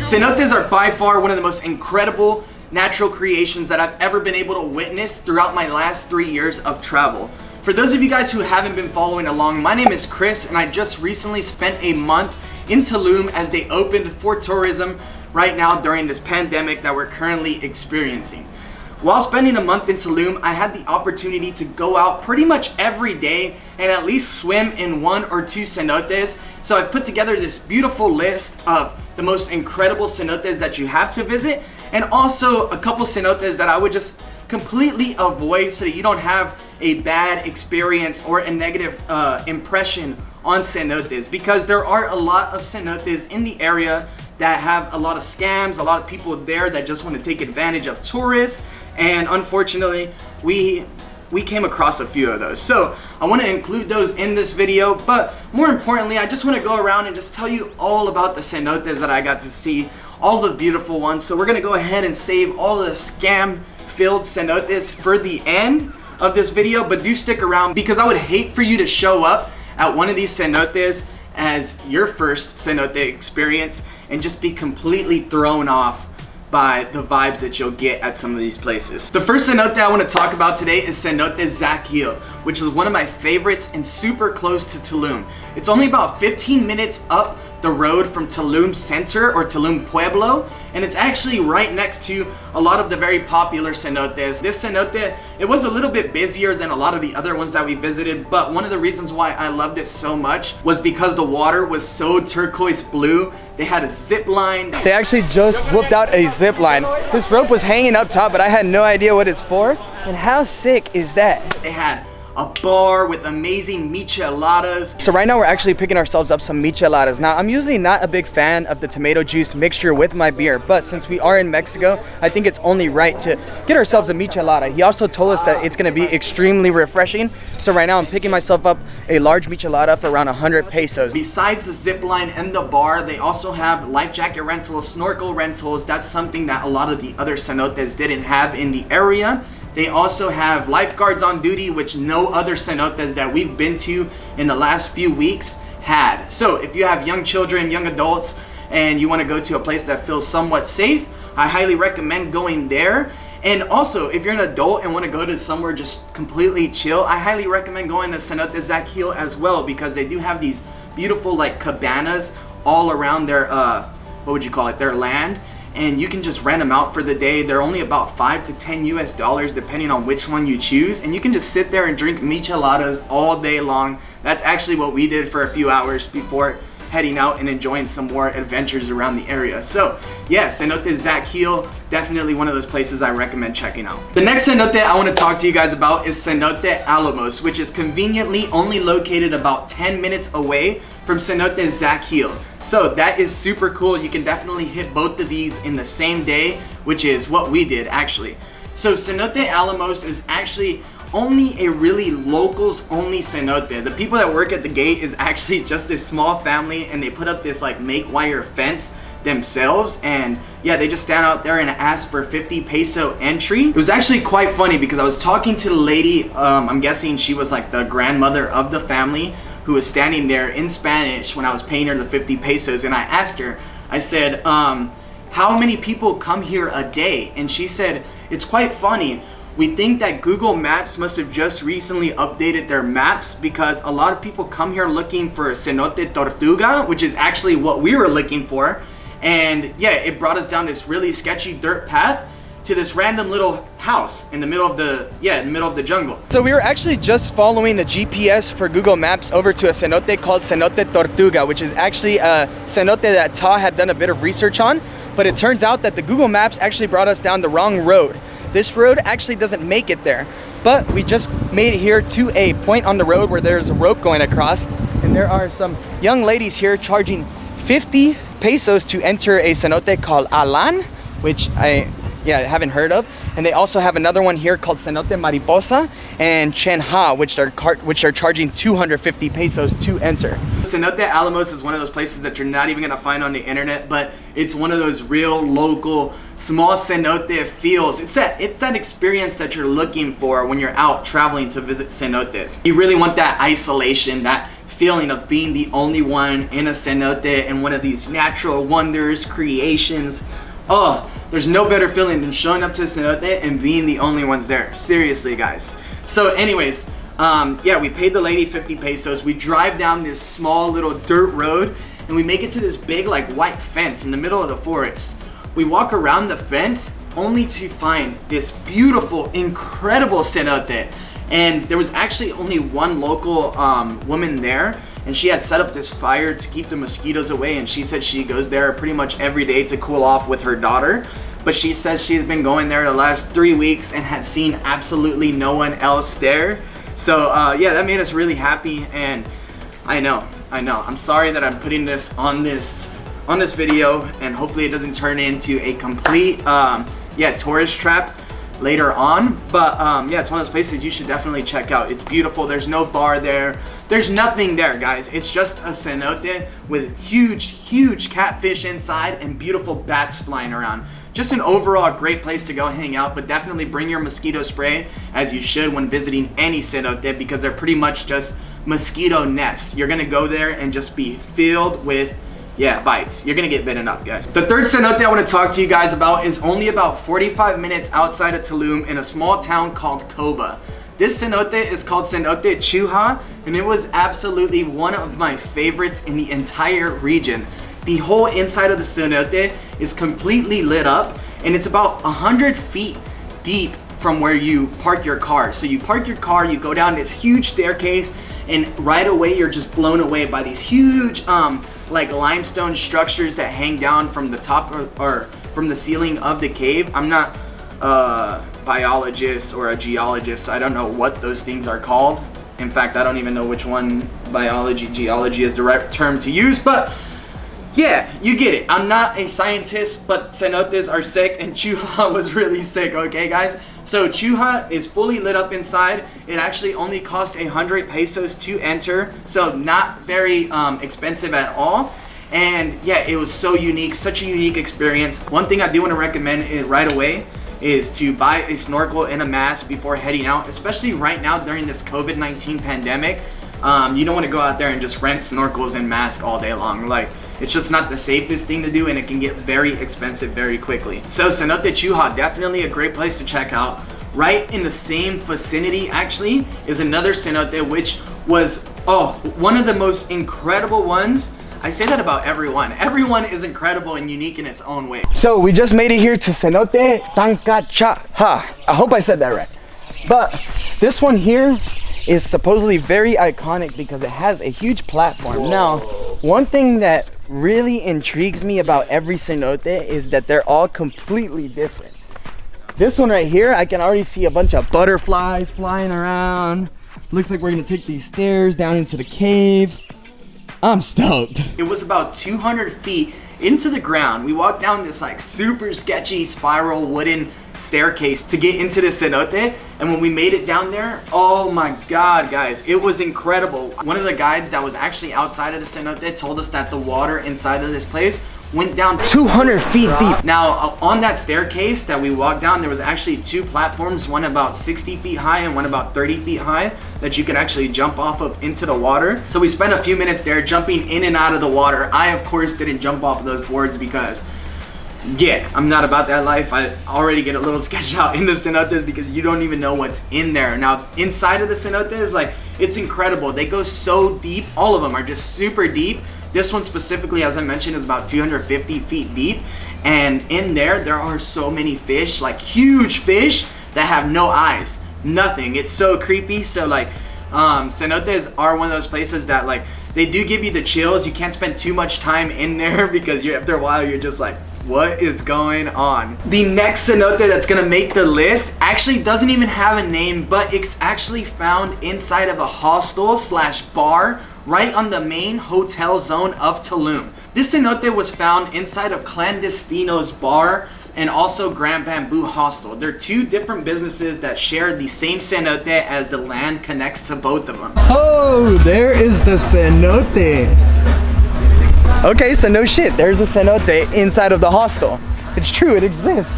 Cenotes are by far one of the most incredible natural creations that I've ever been able to witness throughout my last 3 years of travel. For those of you guys who haven't been following along, my name is Chris and I just recently spent a month in Tulum as they opened for tourism right now during this pandemic that we're currently experiencing. While spending a month in Tulum, I had the opportunity to go out pretty much every day and at least swim in 1 or 2 cenotes. So I've put together this beautiful list of the most incredible cenotes that you have to visit, and also a couple cenotes that I would just completely avoid so that you don't have a bad experience or a negative impression on cenotes, because there are a lot of cenotes in the area that have a lot of scams, a lot of people there that just want to take advantage of tourists, and unfortunately we came across a few of those. So I want to include those in this video, but more importantly I just want to go around and just tell you all about the cenotes that I got to see, all the beautiful ones. So we're going to go ahead and save all the scam filled cenotes for the end of this video, but do stick around because I would hate for you to show up at one of these cenotes as your first cenote experience and just be completely thrown off by the vibes that you'll get at some of these places. The first cenote I want to talk about today is Cenote Zacatecas, which is one of my favorites and super close to Tulum. It's only about 15 minutes up the road from Tulum Center or Tulum Pueblo, and it's actually right next to a lot of the very popular cenotes. This cenote, it was a little bit busier than a lot of the other ones that we visited, but one of the reasons why I loved it so much was because the water was so turquoise blue. They had a zip line. They actually just whooped out a zip line. This rope was hanging up top, but I had no idea what it's for. And how sick is that? They had a bar with amazing micheladas. So right now we're actually picking ourselves up some micheladas. Now I'm usually not a big fan of the tomato juice mixture with my beer, but since we are in Mexico, I think it's only right to get ourselves a michelada. He also told us that it's gonna be extremely refreshing. So right now I'm picking myself up a large michelada for around 100 pesos. Besides the zip line and the bar, they also have life jacket rentals, snorkel rentals. That's something that a lot of the other cenotes didn't have in the area. They also have lifeguards on duty, which no other cenotes that we've been to in the last few weeks had. So if you have young children, young adults, and you want to go to a place that feels somewhat safe, I highly recommend going there. And also, if you're an adult and want to go to somewhere just completely chill, I highly recommend going to Cenote Zacatecas as well, because they do have these beautiful like cabanas all around their, what would you call it, their land. And you can just rent them out for the day. They're only about $5 to $10 US depending on which one you choose, and you can just sit there and drink micheladas all day long. That's actually what we did for a few hours before heading out and enjoying some more adventures around the area. So yes, Cenote Zacatecas, definitely one of those places I recommend checking out. The next cenote I want to talk to you guys about is Cenote Alamos, which is conveniently only located about 10 minutes away from Cenote Zacatecas. So that is super cool. You can definitely hit both of these in the same day, which is what we did actually. So Cenote Alamos is actually only a really locals only cenote. The people that work at the gate is actually just this small family, and they put up this like make wire fence themselves, and yeah, they just stand out there and ask for 50 peso entry. It was actually quite funny because I was talking to the lady, I'm guessing she was like the grandmother of the family, who was standing there in Spanish when I was paying her the 50 pesos, and I asked her, I said, how many people come here a day? And she said, it's quite funny. We think that Google Maps must have just recently updated their maps, because a lot of people come here looking for Cenote Tortuga, which is actually what we were looking for. And yeah, it brought us down this really sketchy dirt path to this random little house in the middle of the jungle. So we were actually just following the GPS for Google Maps over to a cenote called Cenote Tortuga, which is actually a cenote that Ta had done a bit of research on, but it turns out that the Google Maps actually brought us down the wrong road. This road actually doesn't make it there, but we just made it here to a point on the road where there's a rope going across, and there are some young ladies here charging 50 pesos to enter a cenote called Alan, which haven't heard of. And they also have another one here called Cenote Mariposa and Chenha, which are charging 250 pesos to enter. Cenote Alamos is one of those places that you're not even gonna find on the internet, but it's one of those real local small cenote feels. It's that experience that you're looking for when you're out traveling to visit cenotes. You really want that isolation, that feeling of being the only one in a cenote and one of these natural wonders, creations. Oh, there's no better feeling than showing up to a cenote and being the only ones there. Seriously, guys. So anyways, yeah, we paid the lady 50 pesos. We drive down this small little dirt road and we make it to this big like white fence in the middle of the forest. We walk around the fence only to find this beautiful, incredible cenote. And there was actually only one local woman there, and she had set up this fire to keep the mosquitoes away, and she said she goes there pretty much every day to cool off with her daughter. But she says she's been going there the last 3 weeks and had seen absolutely no one else there. So yeah, that made us really happy. And I know, I'm sorry that I'm putting this on this video, and hopefully it doesn't turn into a complete tourist trap later on. But yeah, it's one of those places you should definitely check out. It's beautiful. There's no bar there. There's nothing there, guys. It's just a cenote with huge catfish inside and beautiful bats flying around. Just an overall great place to go hang out, but definitely bring your mosquito spray, as you should when visiting any cenote, because they're pretty much just mosquito nests. You're gonna go there and just be filled with bites. You're gonna get bitten up, guys. The third cenote I want to talk to you guys about is only about 45 minutes outside of Tulum in a small town called Coba. This cenote is called Cenote Chuha, and it was absolutely one of my favorites in the entire region. The whole inside of the cenote is completely lit up, and it's about 100 feet deep from where you park your car. So you park your car, you go down this huge staircase, and right away you're just blown away by these huge like limestone structures that hang down from the top or from the ceiling of the cave. I'm not a biologist or a geologist, so I don't know what those things are called. In fact, I don't even know which one, geology is the right term to use, but yeah, you get it. I'm not a scientist, but cenotes are sick, and Chuha was really sick, okay guys? So Chuha is fully lit up inside. It actually only costs 100 pesos to enter, so not very expensive at all. And yeah, it was so unique, such a unique experience. One thing I do want to recommend it right away is to buy a snorkel and a mask before heading out, especially right now during this COVID-19 pandemic. You don't want to go out there and just rent snorkels and masks all day long. Like, it's just not the safest thing to do, and it can get very expensive very quickly. So Cenote Chuha, definitely a great place to check out. Right in the same vicinity actually is another cenote, which was one of the most incredible ones. I say that about everyone. Everyone is incredible and unique in its own way. So we just made it here to Cenote Tancachaha. I hope I said that right. But this one here is supposedly very iconic because it has a huge platform. Whoa. Now, one thing that really intrigues me about every cenote is that they're all completely different. This one right here, I can already see a bunch of butterflies flying around. Looks like we're gonna take these stairs down into the cave. I'm stoked. It was about 200 feet into the ground. We walked down this like super sketchy spiral wooden staircase to get into the cenote, and when we made it down there, oh my god guys, it was incredible. One of the guides that was actually outside of the cenote told us that the water inside of this place went down 200 feet deep. Now on that staircase that we walked down, there was actually two platforms, one about 60 feet high and one about 30 feet high, that you could actually jump off of into the water. So we spent a few minutes there jumping in and out of the water. I of course didn't jump off of those boards because yeah, I'm not about that life. I already get a little sketched out in the cenotes because you don't even know what's in there. Now, inside of the cenotes, like, it's incredible. They go so deep. All of them are just super deep. This one specifically, as I mentioned, is about 250 feet deep. And in there are so many fish, like huge fish that have no eyes, nothing. It's so creepy. So like, cenotes are one of those places that like, they do give you the chills. You can't spend too much time in there because after a while, you're just like, what is going on? The next cenote that's gonna make the list actually doesn't even have a name, but it's actually found inside of a hostel/bar right on the main hotel zone of Tulum. This cenote was found inside of Clandestino's bar, and also Grand Bamboo Hostel. They're two different businesses that share the same cenote as the land connects to both of them. Oh, there is the cenote. Okay, so no shit, there's a cenote inside of the hostel. It's true, it exists.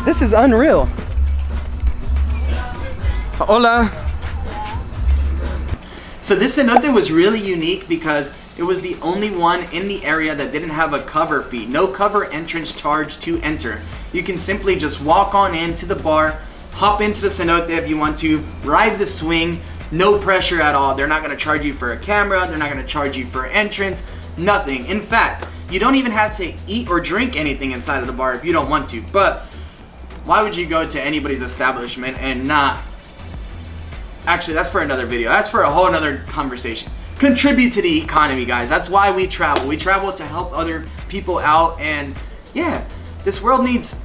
This is unreal. Hola. So this cenote was really unique because it was the only one in the area that didn't have a cover fee. No cover entrance charge to enter. You can simply just walk on into the bar, hop into the cenote if you want to, ride the swing, no pressure at all. They're not gonna charge you for a camera, they're not gonna charge you for entrance, nothing. In fact, you don't even have to eat or drink anything inside of the bar if you don't want to. But why would you go to anybody's establishment and not... Actually, that's for another video. That's for a whole another conversation. Contribute to the economy, guys. That's why we travel. We travel to help other people out, and yeah, this world needs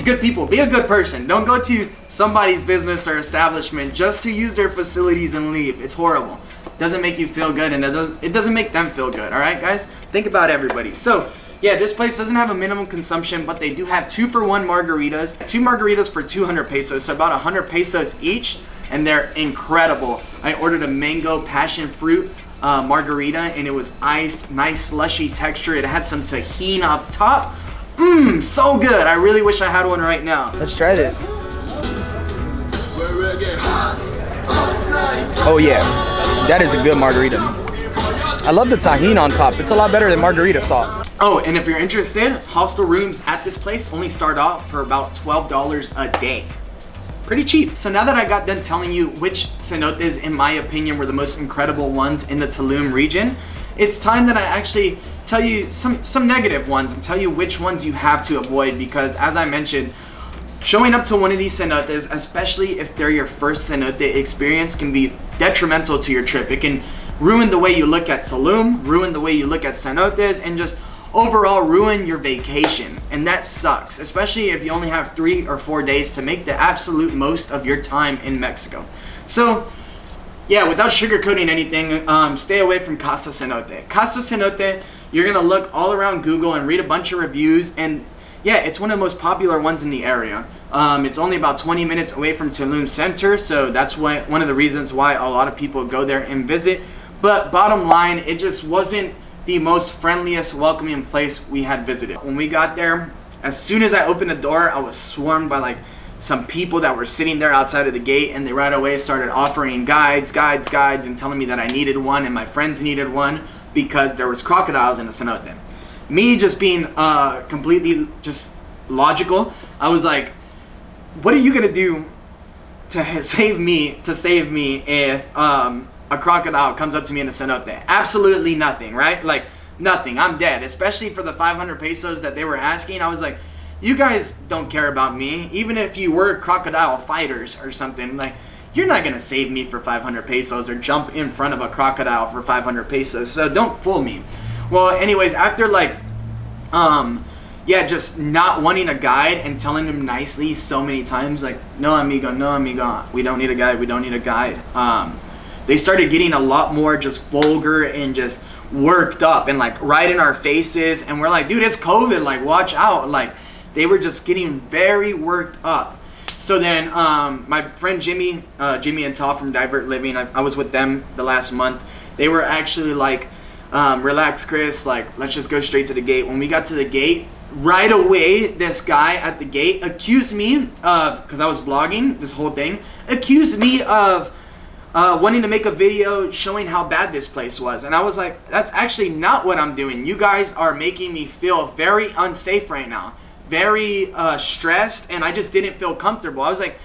good people. Be a good person. Don't go to somebody's business or establishment just to use their facilities and leave. It's horrible. It doesn't make you feel good, and it doesn't make them feel good. All right, guys? Think about everybody. So yeah, this place doesn't have a minimum consumption, but they do have 2-for-1 margaritas. 2 margaritas for 200 pesos, so about 100 pesos each. And they're incredible. I ordered a mango passion fruit margarita, and it was iced, nice slushy texture. It had some tahini up top. Mmm, so good. I really wish I had one right now. Let's try this. Oh yeah, that is a good margarita. I love the tahini on top. It's a lot better than margarita sauce. Oh, and if you're interested, hostel rooms at this place only start off for about $12 a day. Pretty cheap. So now that I got done telling you which cenotes, in my opinion, were the most incredible ones in the Tulum region, it's time that I actually tell you some negative ones and tell you which ones you have to avoid, because as I mentioned, showing up to one of these cenotes, especially if they're your first cenote experience, can be detrimental to your trip. It can ruin the way you look at Tulum, ruin the way you look at cenotes, and just overall ruin your vacation. And that sucks, especially if you only have 3 or 4 days to make the absolute most of your time in Mexico. So yeah, without sugarcoating anything, stay away from Casa Cenote. Casa Cenote, you're gonna look all around Google and read a bunch of reviews, and yeah, it's one of the most popular ones in the area. It's only about 20 minutes away from Tulum Center, so that's one of the reasons why a lot of people go there and visit. But bottom line, it just wasn't the most friendliest, welcoming place we had visited. When we got there, as soon as I opened the door, I was swarmed by like some people that were sitting there outside of the gate, and they right away started offering guides, and telling me that I needed one and my friends needed one because there was crocodiles in the cenote. Me just being completely just logical, I was like, what are you gonna do to save me if a crocodile comes up to me in a cenote? Absolutely nothing, right? Like nothing. I'm dead. Especially for the 500 pesos that they were asking. I was like, you guys don't care about me. Even if you were crocodile fighters or something, like you're not gonna save me for 500 pesos or jump in front of a crocodile for 500 pesos. So don't fool me. Well, anyways, after like yeah, just not wanting a guide and telling them nicely so many times, like, no amigo, we don't need a guide, we don't need a guide. They started getting a lot more just vulgar and just worked up and like right in our faces, and we're like, dude, it's COVID, like watch out. Like they were just getting very worked up. So then my friend Jimmy and Tal from Divert Living, I was with them the last month. They were actually like, relax Chris, like let's just go straight to the gate. When we got to the gate, right away this guy at the gate accused me of, because I was vlogging this whole thing, accused me of wanting to make a video showing how bad this place was. And I was like, that's actually not what I'm doing. You guys are making me feel very unsafe right now, very stressed, and I just didn't feel comfortable. I was like,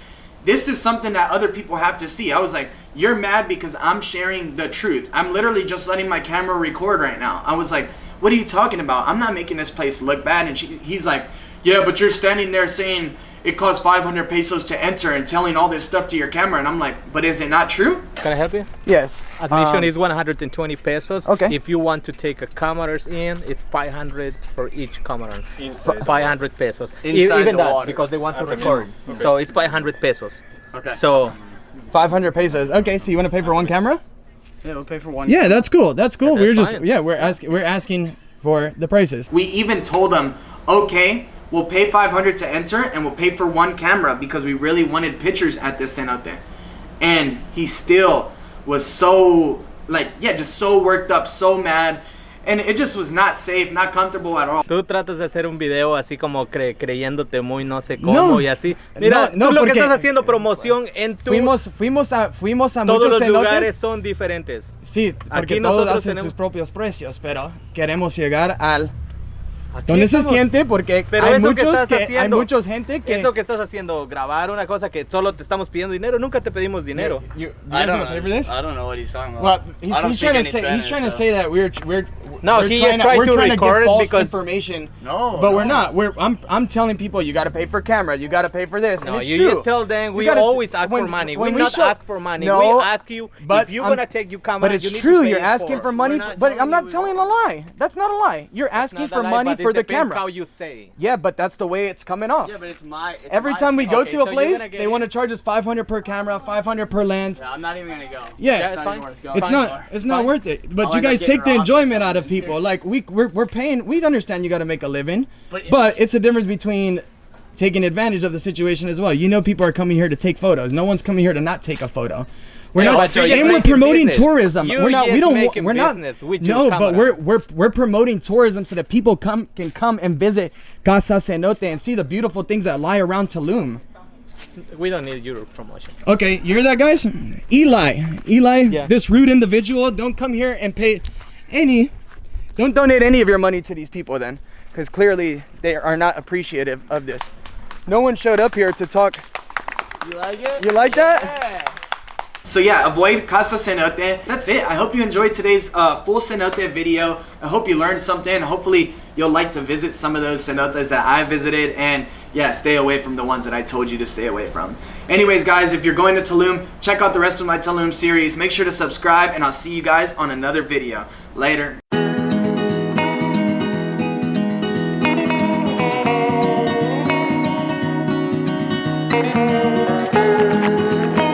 this is something that other people have to see. I was like, you're mad because I'm sharing the truth. I'm literally just letting my camera record right now. I was like, what are you talking about? I'm not making this place look bad. And he's like, yeah, but you're standing there saying it costs 500 pesos to enter and telling all this stuff to your camera. And I'm like, but is it not true? Can I help you? Yes. Admission is 120 pesos. Okay. If you want to take a cameras in, it's 500 for each camera. 500 pesos. Inside Even the that, water. because they want to record. Okay. So it's 500 pesos. Okay. So 500 pesos. Okay, so you want to pay for one camera? Yeah, we'll pay for one. Yeah, that's cool. That's cool. Yeah, We're that's just fine. we're asking for the prices. We even told them, okay, we'll pay $500 to enter, and we'll pay for one camera because we really wanted pictures at this cenote. And he still was so, like, yeah, just so worked up, so mad. And it just was not safe, not comfortable at all. Tú tratas de hacer un video así como creyéndote muy no sé cómo y así. Mira, no, tú lo que porque estás haciendo promoción en tu... Fuimos a todos muchos los cenotes. lugares son diferentes. Sí, porque Aquí todos nosotros hacen tenemos... sus propios precios, pero queremos llegar al... Aquí ¿Dónde se estamos. siente? Porque Pero hay eso que muchos estás hay haciendo, mucha gente que... Eso que estás haciendo, grabar una cosa que solo te estamos pidiendo dinero, nunca te pedimos dinero. You guys wanna pay for this? I don't know what he's talking about. Well, I don't he's speak trying to any say Spanish, he's trying to so- say that we're No, we're he trying is trying we're to trying to record give false because- information. No, but no. we're not. I'm telling people you got to pay for camera, you got to pay for this. No, and it's you true. just tell them You we gotta always ask when- for money. when We not show- ask for money. No, we ask you but if you're I'm- gonna take your camera. But you it's need true. To pay You're it asking for money, not but telling I'm not you telling a lie. That's not a lie. You're asking for money for the camera. How you say? Yeah, but that's the way it's coming off. Yeah, but it's my. It's Every my time we go Okay, to so a you're place, gonna get they it? want to charge us 500 per camera, 500 per lens. Yeah, I'm not even gonna go. Yeah, it's it's not fine. even worth going. It's Fine. not. It's not Fine. worth it. But I'll you end up guys getting take the robbed or enjoyment out of something. people. Like we're paying. We understand you got to make a living, But but it's a difference between taking advantage of the situation as well. You know, people are coming here to take photos. No one's coming here to not take a photo. We're Yeah, not. but you're And just we're making promoting business. tourism. You We're not. We just don't. making We're not. business with No, your but camera. we're promoting tourism so that people can come and visit Casa Cenote and see the beautiful things that lie around Tulum. We don't need your promotion. Okay, you hear that, guys? Eli, Yeah. this rude individual, don't come here and pay don't donate any of your money to these people then, because clearly they are not appreciative of this. No one showed up here to talk. You like it? You like that? Yeah. So yeah, avoid Casa Cenote. That's it. I hope you enjoyed today's full cenote video. I hope you learned something. Hopefully you'll like to visit some of those cenotes that I visited, and yeah, stay away from the ones that I told you to stay away from. Anyways, guys, if you're going to Tulum, check out the rest of my Tulum series. Make sure to subscribe, and I'll see you guys on another video. Later.